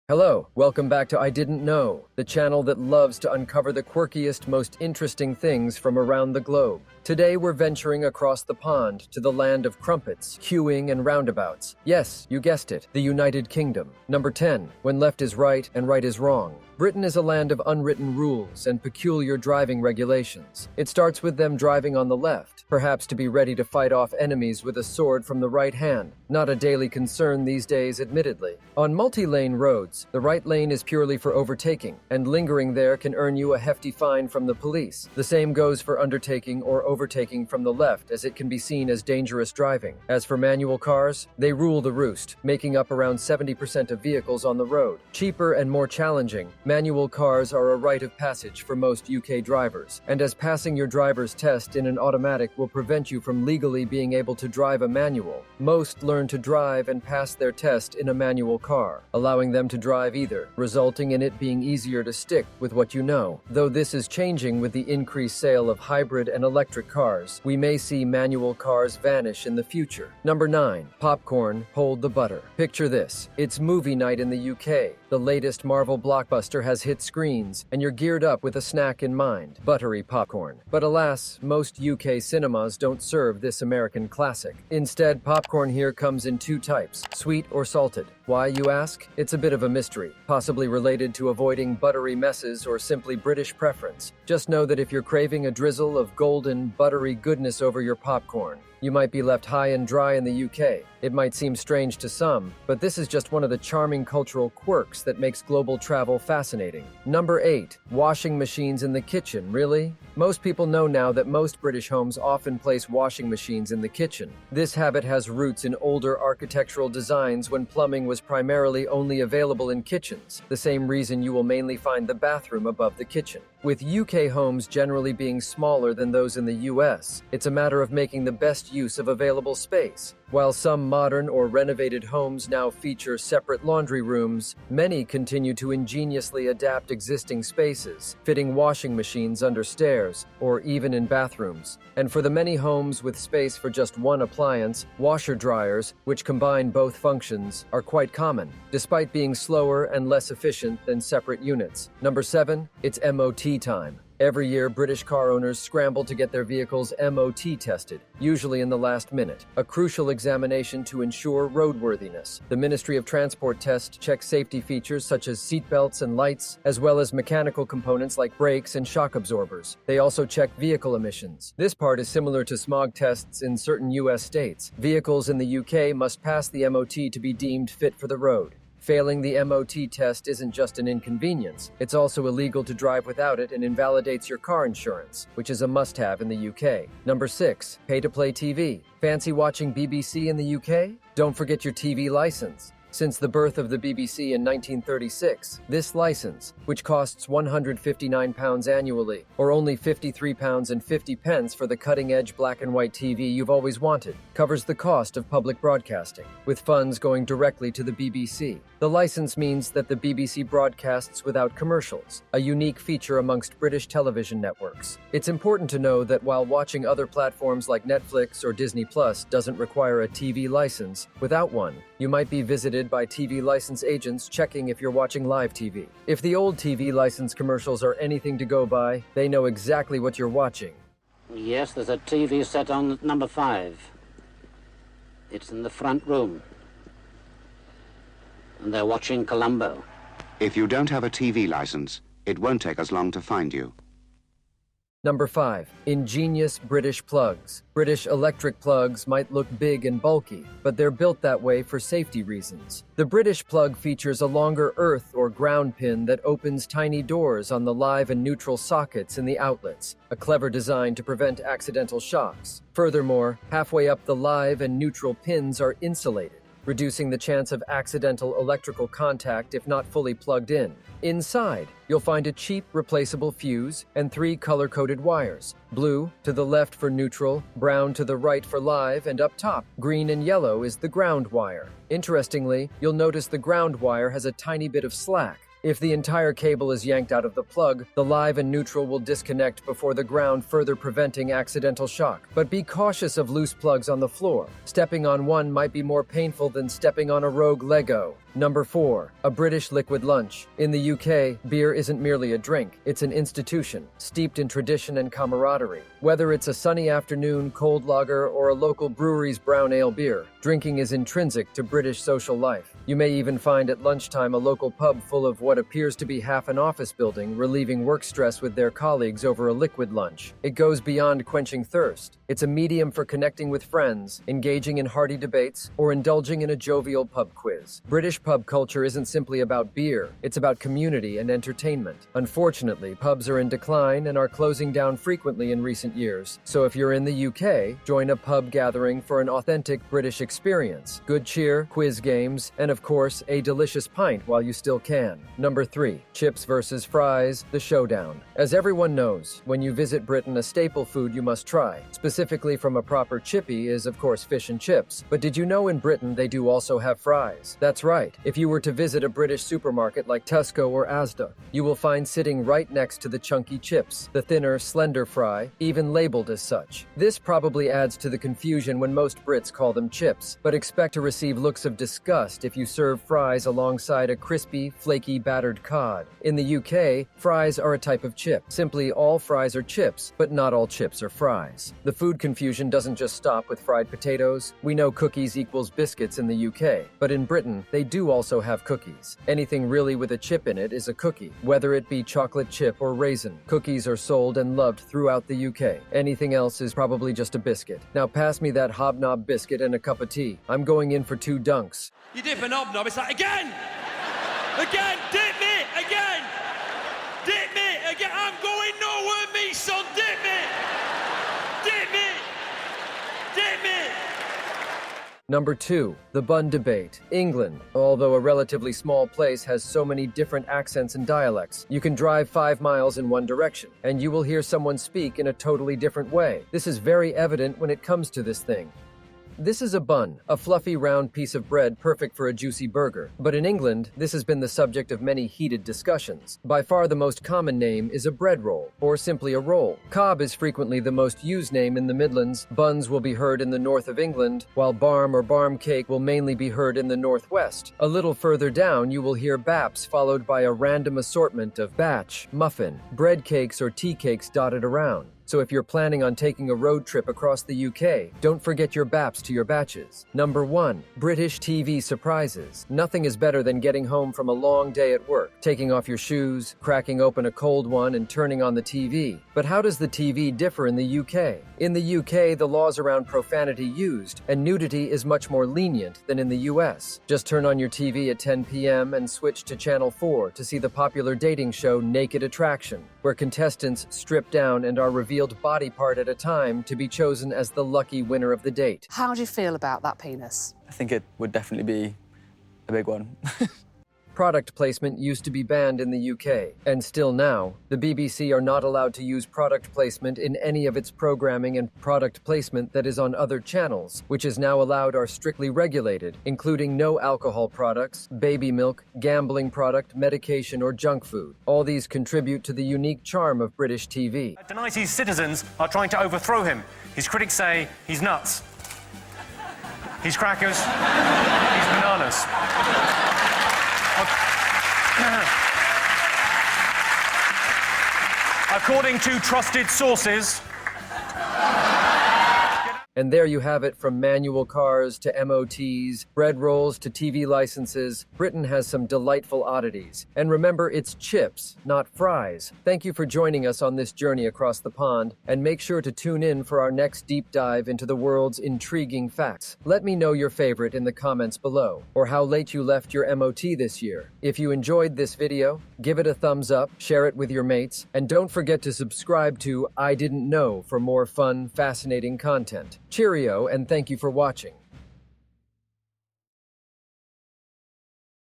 Hello, welcome back to I Didn't Know, the channel that loves to uncover the quirkiest, most interesting things from around the globe. Today we're venturing across the pond to the land of crumpets, queuing, and roundabouts. Yes, you guessed it, the United Kingdom. Number 10, when left is right and right is wrong. Britain is a land of unwritten rules and peculiar driving regulations. It starts with them driving on the left, perhaps to be ready to fight off enemies with a sword from the right hand. Not a daily concern these days, admittedly. On multi-lane roads, the right lane is purely for overtaking, and lingering there can earn you a hefty fine from the police. The same goes for undertaking or overtaking from the left, as it can be seen as dangerous driving. As for manual cars, they rule the roost, making up around 70% of vehicles on the road. Cheaper and more challenging, manual cars are a rite of passage for most UK drivers, and as passing your driver's test in an automatic will prevent you from legally being able to drive a manual, most learn to drive and pass their test in a manual car, allowing them to drive either, resulting in it being easier to stick with what you know. Though this is changing with the increased sale of hybrid and electric cars, we may see manual cars vanish in the future. Number 9. Popcorn, hold the butter. Picture this. It's movie night in the UK. The latest Marvel blockbuster has hit screens, and you're geared up with a snack in mind, buttery popcorn. But alas, most UK cinemas don't serve this American classic. Instead, popcorn here comes in two types, sweet or salted. Why, you ask? It's a bit of a mystery, possibly related to avoiding buttery messes or simply British preference. Just know that if you're craving a drizzle of golden, buttery goodness over your popcorn, you might be left high and dry in the UK. It might seem strange to some, but this is just one of the charming cultural quirks that makes global travel fascinating. Number 8. Washing machines in the kitchen, really? Most people know now that most British homes often place washing machines in the kitchen. This habit has roots in older architectural designs when plumbing was primarily only available in kitchens, the same reason you will mainly find the bathroom above the kitchen. With UK homes generally being smaller than those in the US, it's a matter of making the best use of available space. While some modern or renovated homes now feature separate laundry rooms, many continue to ingeniously adapt existing spaces, fitting washing machines under stairs or even in bathrooms. And for the many homes with space for just one appliance, washer dryers, which combine both functions, are quite common, despite being slower and less efficient than separate units. Number 7, it's MOT time. Every year, British car owners scramble to get their vehicles MOT tested, usually in the last minute, a crucial examination to ensure roadworthiness. The Ministry of Transport test checks safety features such as seatbelts and lights, as well as mechanical components like brakes and shock absorbers. They also check vehicle emissions. This part is similar to smog tests in certain US states. Vehicles in the UK must pass the MOT to be deemed fit for the road. Failing the MOT test isn't just an inconvenience, it's also illegal to drive without it and invalidates your car insurance, which is a must-have in the UK. Number 6. Pay-to-play TV. Fancy watching BBC in the UK? Don't forget your TV license. Since the birth of the BBC in 1936, this license, which costs £159 annually, or only £53.50 for the cutting-edge black and white TV you've always wanted, covers the cost of public broadcasting, with funds going directly to the BBC. The license means that the BBC broadcasts without commercials, a unique feature amongst British television networks. It's important to know that while watching other platforms like Netflix or Disney Plus doesn't require a TV license, without one, you might be visited by TV license agents checking if you're watching live TV. If the old TV license commercials are anything to go by, they know exactly what you're watching. Yes, there's a TV set on number 5. It's in the front room. And they're watching Columbo. If you don't have a TV license, it won't take us long to find you. Number 5. Ingenious British plugs. British electric plugs might look big and bulky, but they're built that way for safety reasons. The British plug features a longer earth or ground pin that opens tiny doors on the live and neutral sockets in the outlets, a clever design to prevent accidental shocks. Furthermore, halfway up the live and neutral pins are insulated, reducing the chance of accidental electrical contact if not fully plugged in. Inside, you'll find a cheap replaceable fuse and 3 color-coded wires. Blue to the left for neutral, brown to the right for live, and up top, green and yellow is the ground wire. Interestingly, you'll notice the ground wire has a tiny bit of slack. If the entire cable is yanked out of the plug, the live and neutral will disconnect before the ground, further preventing accidental shock. But be cautious of loose plugs on the floor. Stepping on one might be more painful than stepping on a rogue Lego. Number 4. A British liquid lunch. In the UK, beer isn't merely a drink, it's an institution, steeped in tradition and camaraderie. Whether it's a sunny afternoon cold lager or a local brewery's brown ale beer, drinking is intrinsic to British social life. You may even find at lunchtime a local pub full of what appears to be half an office building relieving work stress with their colleagues over a liquid lunch. It goes beyond quenching thirst. It's a medium for connecting with friends, engaging in hearty debates, or indulging in a jovial pub quiz. British pub culture isn't simply about beer, it's about community and entertainment. Unfortunately, pubs are in decline and are closing down frequently in recent years. So if you're in the UK, join a pub gathering for an authentic British experience. Good cheer, quiz games, and of course, a delicious pint while you still can. Number 3. Chips versus fries, the showdown. As everyone knows, when you visit Britain, a staple food you must try, specifically from a proper chippy, is of course fish and chips. But did you know in Britain they do also have fries? That's right. If you were to visit a British supermarket like Tesco or Asda, you will find sitting right next to the chunky chips, the thinner, slender fry, even labeled as such. This probably adds to the confusion when most Brits call them chips, but expect to receive looks of disgust if you serve fries alongside a crispy, flaky, battered cod. In the UK, fries are a type of chip. Simply, all fries are chips, but not all chips are fries. The food confusion doesn't just stop with fried potatoes. We know cookies equals biscuits in the UK, but in Britain, they do also have cookies. Anything really with a chip in it is a cookie, whether it be chocolate chip or raisin. Cookies are sold and loved throughout the UK. Anything else is probably just a biscuit. Now pass me that hobnob biscuit and a cup of tea. I'm going in for 2 dunks. You dip an hobnob, it's like, again! Again! Dip me! Again! Dip me! Again! I'm going nowhere, me son! Dip me! Dip me! Dip me! Number 2. The bun debate. England, although a relatively small place, has so many different accents and dialects. You can drive 5 miles in one direction, and you will hear someone speak in a totally different way. This is very evident when it comes to this thing. This is a bun, a fluffy round piece of bread perfect for a juicy burger. But in England, this has been the subject of many heated discussions. By far the most common name is a bread roll, or simply a roll. Cob is frequently the most used name in the Midlands. Buns will be heard in the north of England, while barm or barm cake will mainly be heard in the northwest. A little further down, you will hear baps followed by a random assortment of batch, muffin, bread cakes or tea cakes dotted around. So if you're planning on taking a road trip across the UK, don't forget your baps to your batches. Number 1. British TV surprises. Nothing is better than getting home from a long day at work, taking off your shoes, cracking open a cold one, and turning on the TV. But how does the TV differ in the UK? In the UK, the laws around profanity used and nudity is much more lenient than in the US. Just turn on your TV at 10 p.m. and switch to Channel 4 to see the popular dating show Naked Attraction, where contestants strip down and are revealed body part at a time to be chosen as the lucky winner of the date. How do you feel about that penis? I think it would definitely be a big one. Product placement used to be banned in the UK, and still now, the BBC are not allowed to use product placement in any of its programming, and product placement that is on other channels, which is now allowed, are strictly regulated, including no alcohol products, baby milk, gambling product, medication, or junk food. All these contribute to the unique charm of British TV. Tonight his citizens are trying to overthrow him. His critics say he's nuts. He's crackers. He's bananas. According to trusted sources. And there you have it, from manual cars to MOTs, bread rolls to TV licenses. Britain has some delightful oddities. And remember, it's chips, not fries. Thank you for joining us on this journey across the pond, and make sure to tune in for our next deep dive into the world's intriguing facts. Let me know your favorite in the comments below, or how late you left your MOT this year. If you enjoyed this video, give it a thumbs up, share it with your mates, and don't forget to subscribe to I Didn't Know for more fun, fascinating content. Cheerio, and thank you for watching.